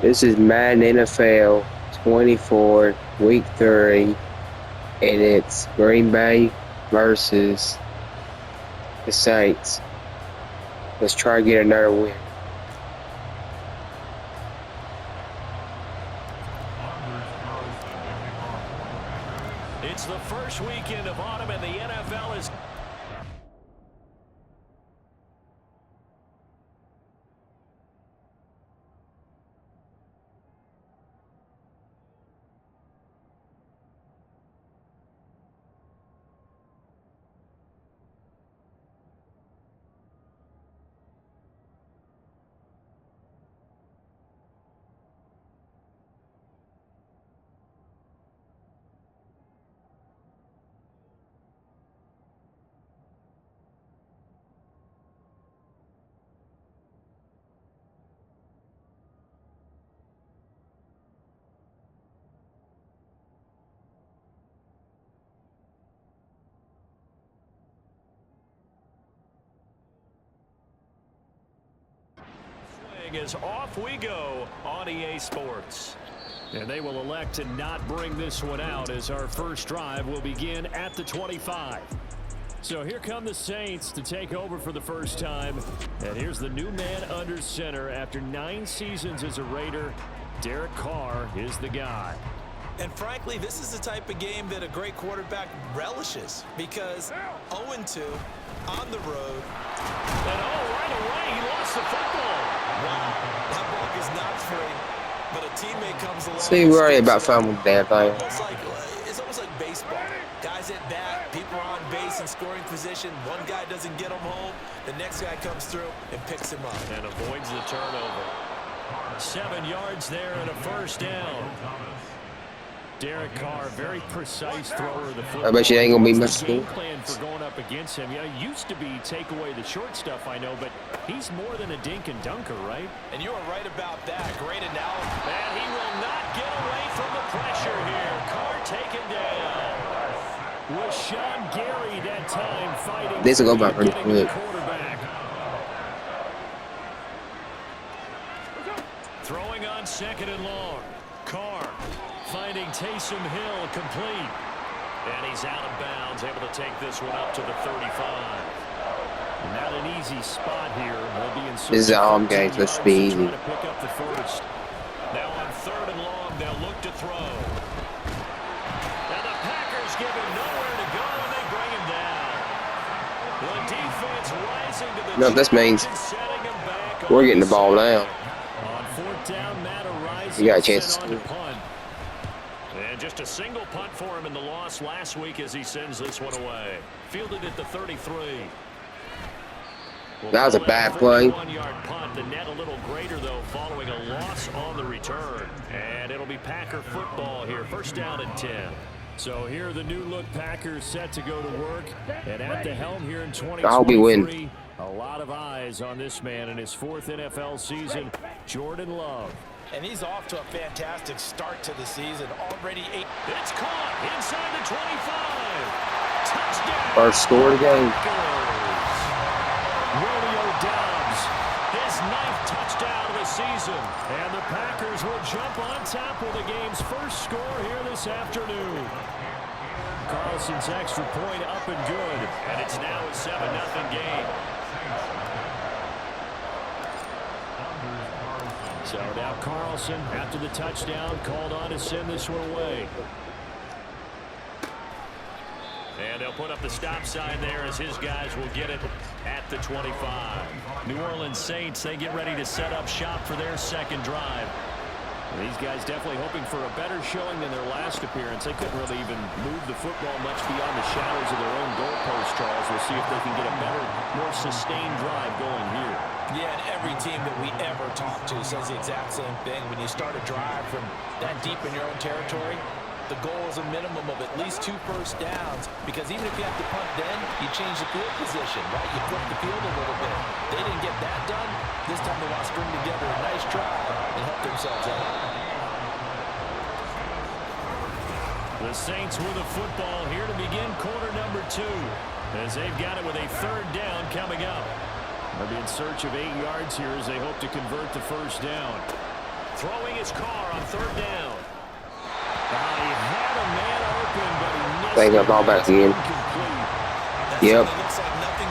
This is Madden NFL 24, Week 3, and it's Green Bay versus the Saints. Let's try to get another win. It's the first weekend of autumn, and the NFL is... Is off we go on EA Sports. And they will elect to not bring this one out as our first drive will begin at the 25. So here come the Saints to take over for the first time. And here's the new man under center after 9 seasons as a Raider. Derek Carr is the guy. And frankly, this is the type of game that a great quarterback relishes because 0-2 on the road. And right away, he lost the football. Wow, that ball is not free, but a teammate comes along. See, we're already about fun with the damn thing. It's almost like baseball. Guys at bat, people are on base in scoring position. One guy doesn't get him home. The next guy comes through and picks him up. And avoids the turnover. 7 yards there and a first down. Derek Carr, very precise thrower of the football. I bet you ain't gonna be much school. Plan for going up against him. Yeah, used to be take away the short stuff, I know, but he's more than a dink and dunker, right? And you are right about that. Great analysis. And he will not get away from the pressure here. Carr taken down. Was Sean Gary that time fighting? This will go back pretty quick. Throwing on 2nd and long. Carr finding Taysom Hill complete. And he's out of bounds, able to take this one up to the 35. Not an easy spot here. This is a home game, so it should be easy. To pick up the first. Now on 3rd and long, they'll look to throw. And the Packers give him nowhere to go, and they bring him down. The defense rising to the No, this means we're getting the ball down. On 4th down, Matt Arise. You got a chance. And just a single punt for him in the loss last week as he sends this one away. Fielded at the 33. That was a bad play. 1-yard punt. The net a little greater, though, following a loss on the return. And it'll be Packer football here. 1st down and 10. So here are the new look Packers set to go to work. And at the helm here in 2023. I hope we win. A lot of eyes on this man in his 4th NFL season, Jordan Love. And he's off to a fantastic start to the season. Already 8. It's caught inside the 25. Touchdown. First score of the game. Romeo Doubs, his 9th touchdown of the season. And the Packers will jump on top with the game's first score here this afternoon. Carlson's extra point up and good. And it's now a 7-0 game. So now Carlson, after the touchdown, called on to send this one away. And they'll put up the stop sign there as his guys will get it at the 25. New Orleans Saints, they get ready to set up shop for their 2nd drive. These guys definitely hoping for a better showing than their last appearance. They couldn't really even move the football much beyond the shadows of their own goalpost, Charles. We'll see if they can get a better, more sustained drive going here. Yeah, and every team that we ever talk to says the exact same thing. When you start a drive from that deep in your own territory, the goal is a minimum of at least 2 first downs, because even if you have to punt then, you change the field position, right? You flip the field a little bit. They didn't get that done. This time they want to string together a nice drive and help themselves out. The Saints with the football here to begin quarter number 2, as they've got it with a 3rd down coming up. They'll be in search of 8 yards here as they hope to convert the first down. Throwing his car on third down. He had a man open, but he missed. Playing that ball back again. Yep.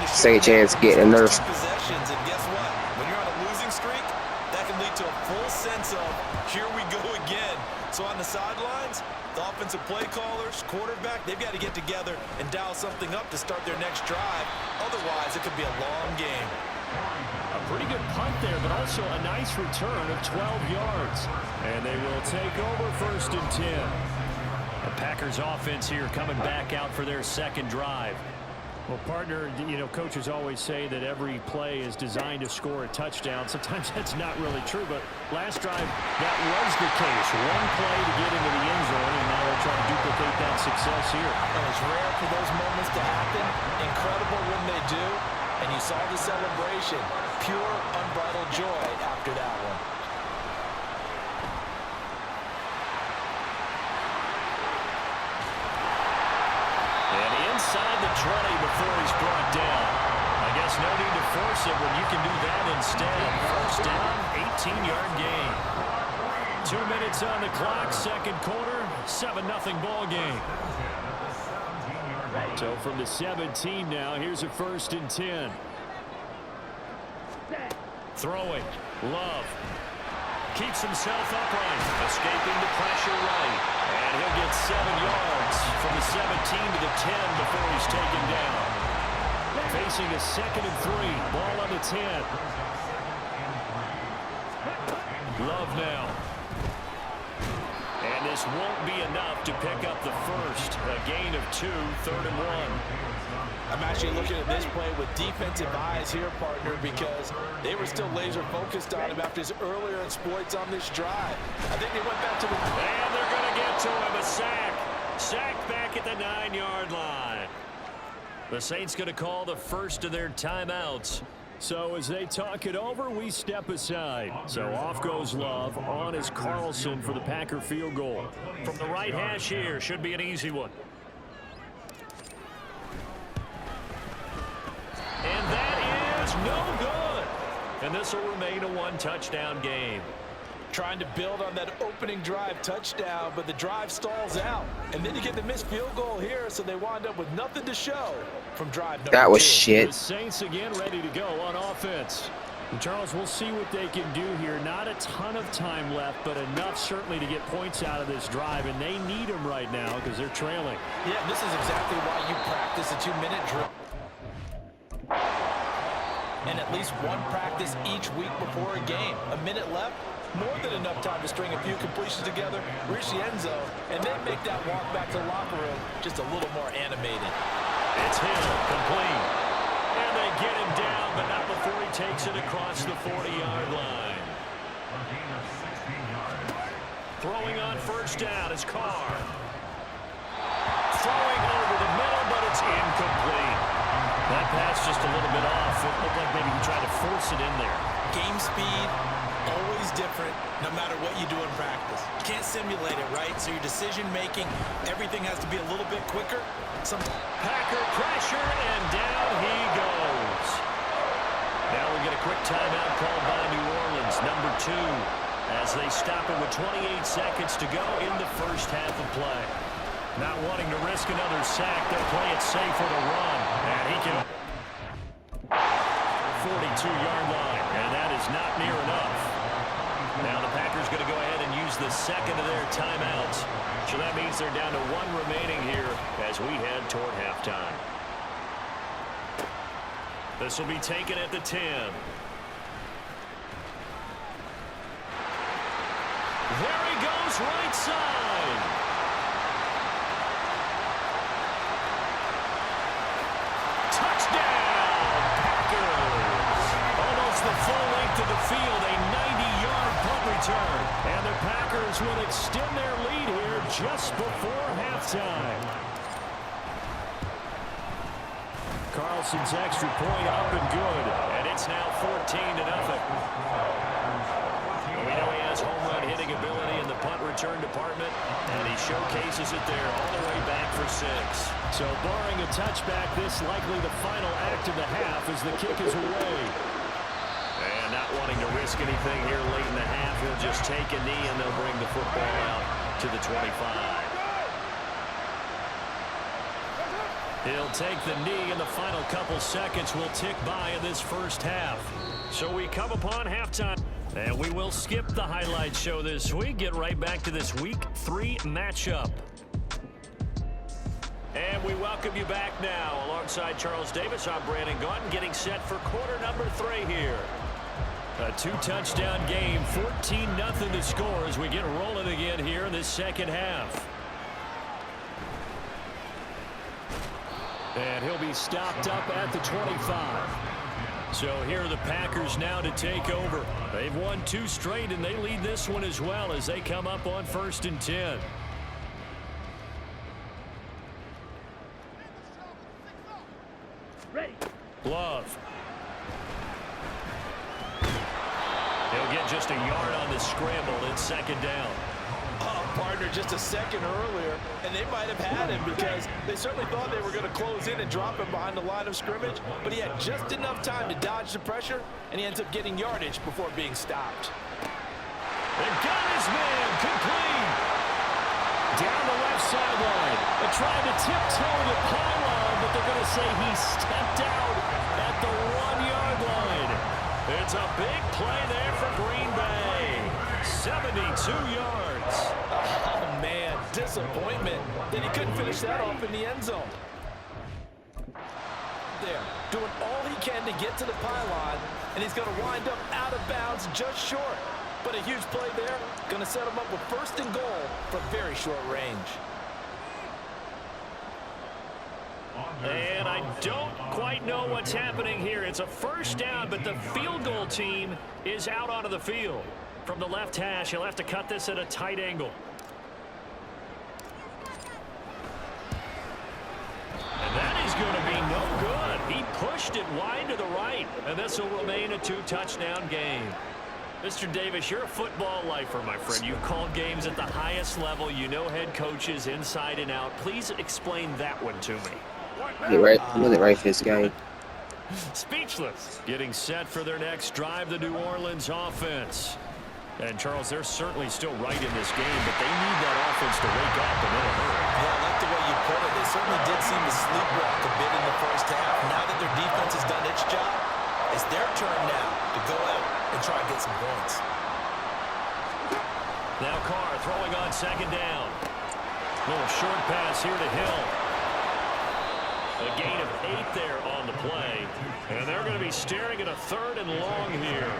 Second chance, getting another. Possessions, and guess what? When you're on a losing streak, that can lead to a full sense of, here we go again. So on the sidelines, the offensive play callers, quarterback, they've got to get together and dial something up to start their next drive. Otherwise, it could be a long game. A pretty good punt there, but also a nice return of 12 yards. And they will take over 1st and 10. The Packers offense here coming back out for their second drive. Well, partner, you know, coaches always say that every play is designed to score a touchdown. Sometimes that's not really true, but last drive, that was the case. One play to get into the end zone, and now they're trying to duplicate that success here. And it's rare for those moments to happen. Incredible when they do. And you saw the celebration. Pure, unbridled joy after that one. And inside the 20 before he's brought down. I guess no need to force it when you can do that instead. First down, 18-yard gain. 2 minutes on the clock, second quarter, 7-0 ball game. So from the 17 now, here's a 1st and 10. Throwing, Love. Keeps himself upright, escaping the pressure right. And he'll get 7 yards from the 17 to the 10 before he's taken down. Facing a 2nd and 3, ball on the 10. Love now. And this won't be enough to pick up the first. A gain of 2, 3rd and 1. I'm actually looking at this play with defensive eyes here, partner, because they were still laser focused on him after his earlier exploits on this drive. I think they went back to the... And they're going to get to him. A sack. Sack back at the 9-yard line. The Saints going to call the first of their timeouts. So as they talk it over, we step aside. So off goes Love. On is Carlson for the Packer field goal. From the right hash here, should be an easy one. And that is no good. And this will remain a 1-touchdown game. Trying to build on that opening drive touchdown, but the drive stalls out. And then you get the missed field goal here, so they wind up with nothing to show from drive number 2. That was shit. The Saints again ready to go on offense. And Charles, we'll see what they can do here. Not a ton of time left, but enough certainly to get points out of this drive, and they need them right now because they're trailing. Yeah, this is exactly why you practice a 2-minute drill. And at least one practice each week before a game. A minute left, more than enough time to string a few completions together, reach the end zone, and then make that walk back to the locker room just a little more animated. It's Hill, complete. And they get him down, but not before he takes it across the 40-yard line. Throwing on first down is Carr. Throwing over the middle, but it's incomplete. That pass just a little bit off. It looked like maybe he tried to force it in there. Game speed, always different, no matter what you do in practice. You can't simulate it, right? So your decision-making, everything has to be a little bit quicker. Packer pressure, and down he goes. Now we get a quick timeout called by New Orleans, number 2, as they stop it with 28 seconds to go in the first half of play. Not wanting to risk another sack, they'll play it safe for the run. And he can... 42-yard line, and that is not near enough. Now the Packers going to go ahead and use the second of their timeouts. So that means they're down to 1 remaining here as we head toward halftime. This will be taken at the 10. There he goes, right side. The full length of the field, a 90-yard punt return. And the Packers will extend their lead here just before halftime. Carlson's extra point up and good. And it's now 14-0. We know he has home run hitting ability in the punt return department, and he showcases it there all the way back for 6. So barring a touchback, this likely the final act of the half as the kick is away. And not wanting to risk anything here late in the half, he'll just take a knee and they'll bring the football out to the 25. He'll take the knee, and the final couple seconds will tick by in this first half. So we come upon halftime, and we will skip the highlight show this week. Get right back to this Week 3 matchup. And we welcome you back now. Alongside Charles Davis, I'm Brandon Gaunton, getting set for quarter number 3 here. A 2-touchdown game, 14-0 to score as we get rolling again here in this second half. And he'll be stopped up at the 25. So here are the Packers now to take over. They've won 2 straight, and they lead this one as well as they come up on 1st and 10. Ready. Love. He'll get just a yard on the scramble. It's 2nd down. Partner just a second earlier, and they might have had him because they certainly thought they were going to close in and drop him behind the line of scrimmage, but he had just enough time to dodge the pressure, and he ends up getting yardage before being stopped. They got his man complete. Down the left sideline. They're trying to tiptoe the pylon, but they're going to say he stepped out at the 1-yard line. It's a big play there for Green Bay. 72 yards. Oh, man, disappointment that he couldn't finish that off in the end zone. There, doing all he can to get to the pylon, and he's going to wind up out of bounds just short. But a huge play there, going to set him up with 1st and goal from very short range. And I don't quite know what's happening here. It's a 1st down, but the field goal team is out onto the field. From the left hash, he'll have to cut this at a tight angle. And that is going to be no good. He pushed it wide to the right, and this will remain a 2-touchdown game. Mr. Davis, you're a football lifer, my friend. You've called games at the highest level. You know head coaches inside and out. Please explain that one to me. I wasn't ready for this game. Speechless. Getting set for their next drive, the New Orleans offense. And, Charles, they're certainly still right in this game, but they need that offense to wake up and in a hurry. Yeah, I like the way you put it. They certainly did seem to sleepwalk a bit in the first half. Now that their defense has done its job, it's their turn now to go out and try and get some points. Now Carr throwing on 2nd down. Little short pass here to Hill. A gain of 8 there on the play. And they're going to be staring at a 3rd and long here.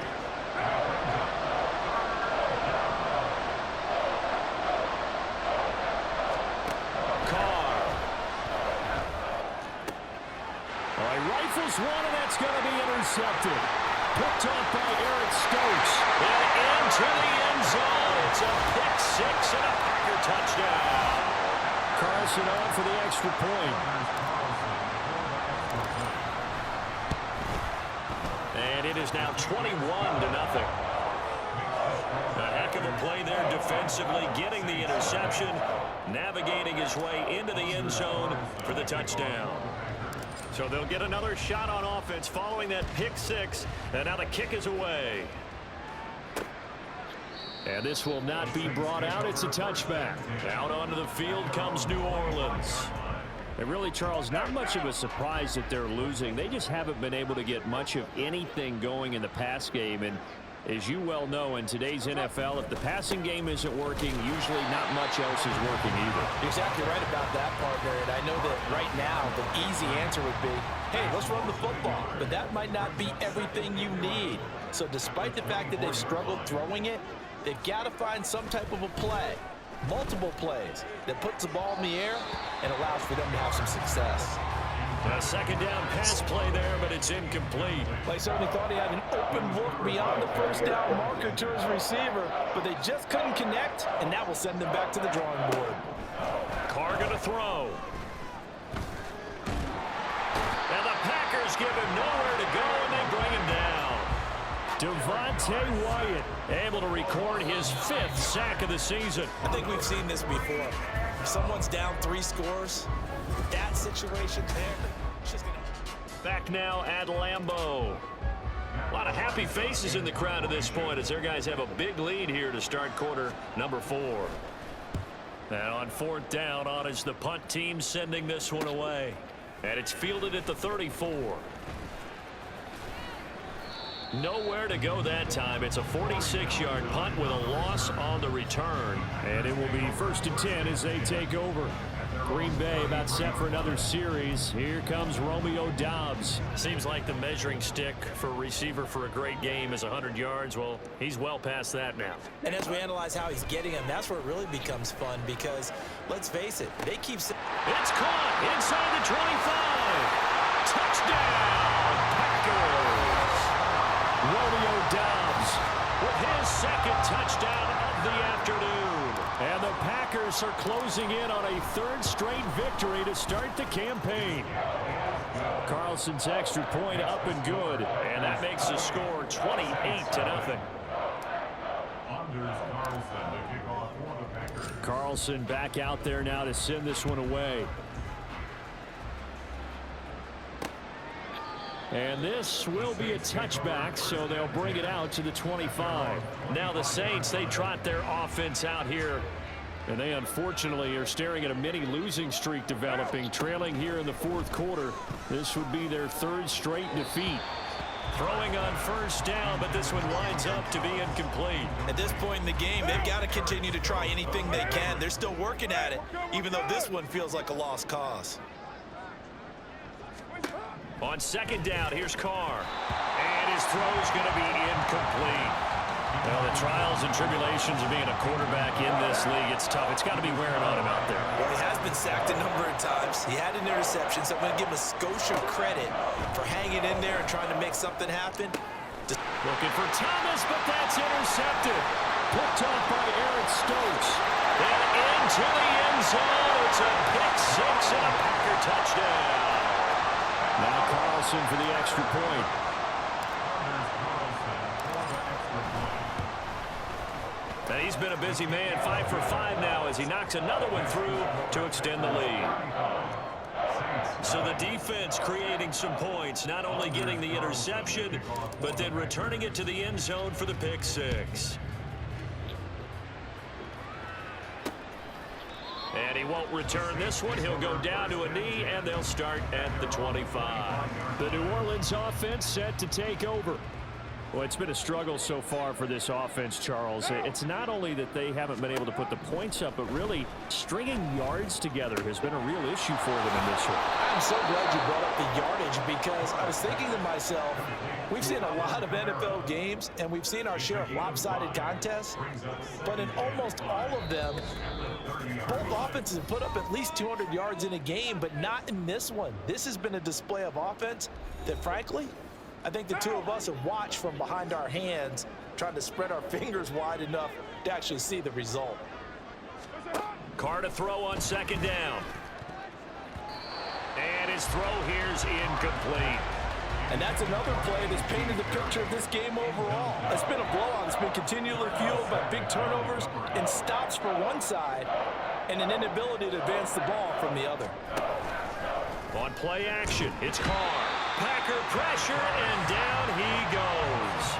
Rifles one, and that's going to be intercepted. Picked off by Eric Stokes. And into the end zone. It's a pick 6 and a Packer touchdown. Carlson on for the extra point. And it is now 21-0. A heck of a play there defensively, getting the interception, navigating his way into the end zone for the touchdown. So they'll get another shot on offense following that pick 6. And now the kick is away. And this will not be brought out. It's a touchback. Out onto the field comes New Orleans. And really, Charles, not much of a surprise that they're losing. They just haven't been able to get much of anything going in the pass game. And as you well know, in today's NFL, if the passing game isn't working, usually not much else is working either. You're exactly right about that, partner. And I know that right now the easy answer would be, hey, let's run the football. But that might not be everything you need. So despite the fact that they've struggled throwing it, they've got to find some type of a play, multiple plays, that puts the ball in the air and allows for them to have some success. A 2nd down pass play there, but it's incomplete. They certainly thought he had an open look beyond the 1st down marker to his receiver, but they just couldn't connect, and that will send them back to the drawing board. Carr going to throw. And the Packers give him nowhere to go, and they bring him down. Devontae Wyatt able to record his 5th sack of the season. I think we've seen this before. If someone's down 3 scores, that situation there, she's gonna... Back now at Lambeau. A lot of happy faces in the crowd at this point as their guys have a big lead here to start quarter number 4. And on 4th down, on is the punt team sending this one away. And it's fielded at the 34. Nowhere to go that time. It's a 46-yard punt with a loss on the return. And it will be 1st and 10 as they take over. Green Bay about set for another series. Here comes Romeo Doubs. Seems like the measuring stick for a receiver for a great game is 100 yards. Well, he's well past that now. And as we analyze how he's getting them, that's where it really becomes fun because, let's face it, they keep... It's caught inside the 25. Touchdown, Packers. Romeo Doubs with his 2nd touchdown of the afternoon. And the Packers are closing in on a 3rd straight victory to start the campaign. Carlson's extra point up and good. And that makes the score 28-0. Carlson back out there now to send this one away. And this will be a touchback, so they'll bring it out to the 25. Now the Saints, they trot their offense out here. And they unfortunately are staring at a mini losing streak developing, trailing here in the 4th quarter. This would be their 3rd straight defeat. Throwing on 1st down, but this one winds up to be incomplete. At this point in the game, they've got to continue to try anything they can. They're still working at it, even though this one feels like a lost cause. On 2nd down, here's Carr. And his throw's going to be incomplete. Well, the trials and tribulations of being a quarterback in this league, it's tough. It's got to be wearing on him out there. Well, he has been sacked a number of times. He had an interception, so I'm going to give him a Scotia credit for hanging in there and trying to make something happen. Looking for Thomas, but that's intercepted. Picked off by Eric Stokes. And into the end zone. It's a pick 6 and a Packer touchdown. Now Carlson for the extra point. And he's been a busy man, 5 for 5 now as he knocks another one through to extend the lead. So the defense creating some points, not only getting the interception, but then returning it to the end zone for the pick 6. And he won't return this one. He'll go down to a knee, and they'll start at the 25. The New Orleans offense set to take over. Well, it's been a struggle so far for this offense, Charles. It's not only that they haven't been able to put the points up, but really stringing yards together has been a real issue for them in this one. I'm so glad you brought up the yardage because I was thinking to myself, we've seen a lot of NFL games, and we've seen our share of lopsided contests, but in almost all of them, both offenses have put up at least 200 yards in a game, but not in this one. This has been a display of offense that, frankly, I think the two of us have watched from behind our hands, trying to spread our fingers wide enough to actually see the result. Carr to throw on 2nd down. And his throw here's incomplete. And that's another play that's painted the picture of this game overall. It's been a blowout. It's been continually fueled by big turnovers and stops for one side and an inability to advance the ball from the other. On play action, it's Carr. Packer pressure, and down he goes.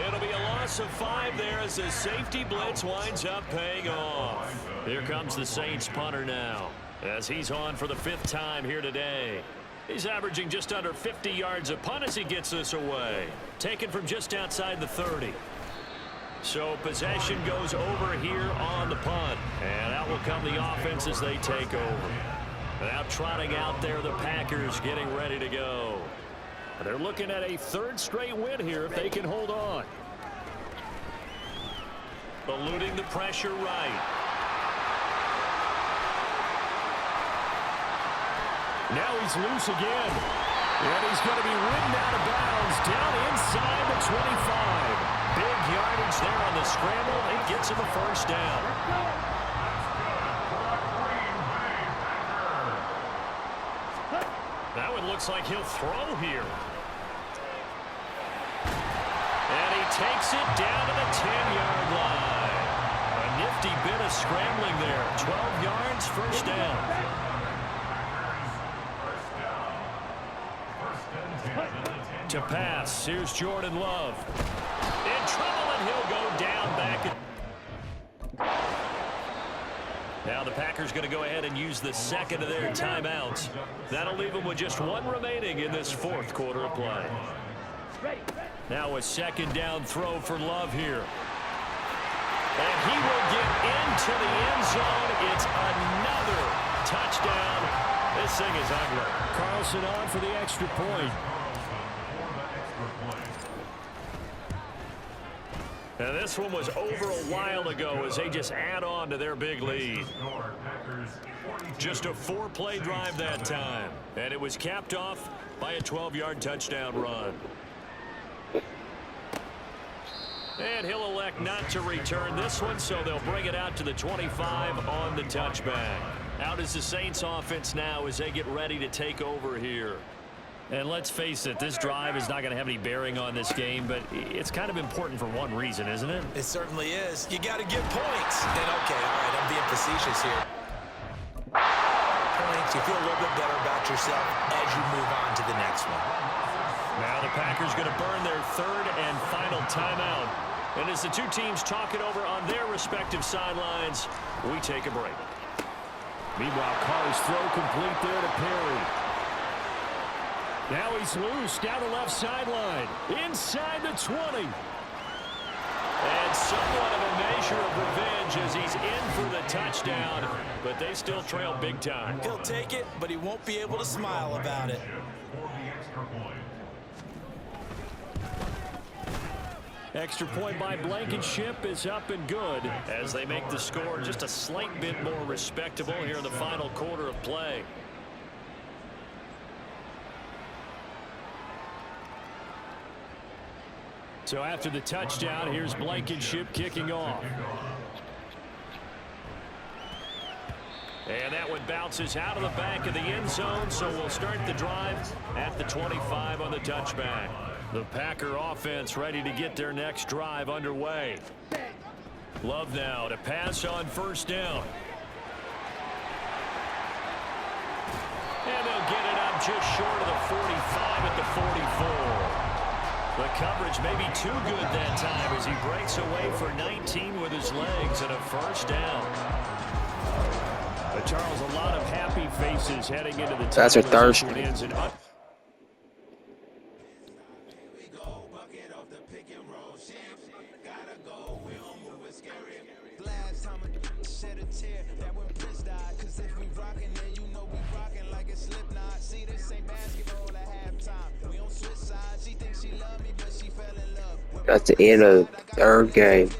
It'll be a loss of 5 there as the safety blitz winds up paying off. Here comes the Saints punter now as he's on for the 5th time here today. He's averaging just under 50 yards a punt as he gets this away. Taken from just outside the 30. So possession goes over here on the punt. And out will come the offense as they take over. Now trotting out there the Packers getting ready to go. They're looking at a 3rd straight win here if they can hold on. Eluding the pressure right. Now he's loose again. And he's going to be ridden out of bounds down inside the 25. Big yardage there on the scramble. It gets him a 1st down. That one looks like he'll throw here. And he takes it down to the 10-yard line. A nifty bit of scrambling there. 12 yards, 1st down. to pass. Here's Jordan Love. In trouble, and he'll go down back. Now the Packers going to go ahead and use the second of their timeouts. That'll leave them with just one remaining in this fourth quarter of play. Now a second down throw for Love here. And he will get into the end zone. It's another touchdown. This thing is ugly. Carlson on for the extra point. Now this one was over a while ago as they just add on to their big lead. Just a 4-play drive that time. And it was capped off by a 12-yard touchdown run. And he'll elect not to return this one, so they'll bring it out to the 25 on the touchback. Out is the Saints offense now as they get ready to take over here. And let's face it, this drive is not going to have any bearing on this game, but it's kind of important for one reason, isn't it? It certainly is. You got to get points. And okay, all right, I'm being facetious here. Points, you feel a little bit better about yourself as you move on to the next one. Now the Packers going to burn their third and final timeout. And as the two teams talk it over on their respective sidelines, we take a break. Meanwhile, Carr's throw complete there to Perry. Now he's loose down the left sideline. Inside the 20. And somewhat of a measure of revenge as he's in for the touchdown. But they still trail big time. He'll take it, but he won't be able to smile about it. Extra point by Blankenship is up and good as they make the score just a slight bit more respectable here in the final quarter of play. So after the touchdown, here's Blankenship kicking off. And that one bounces out of the back of the end zone, so we'll start the drive at the 25 on the touchback. The Packer offense ready to get their next drive underway. Love now to pass on first down. And they'll get it up just short of the 45 at the 44. The coverage may be too good that time as he breaks away for 19 with his legs and a first down. But Charles, a lot of happy faces heading into the That's a thirst. That's the end of the third game.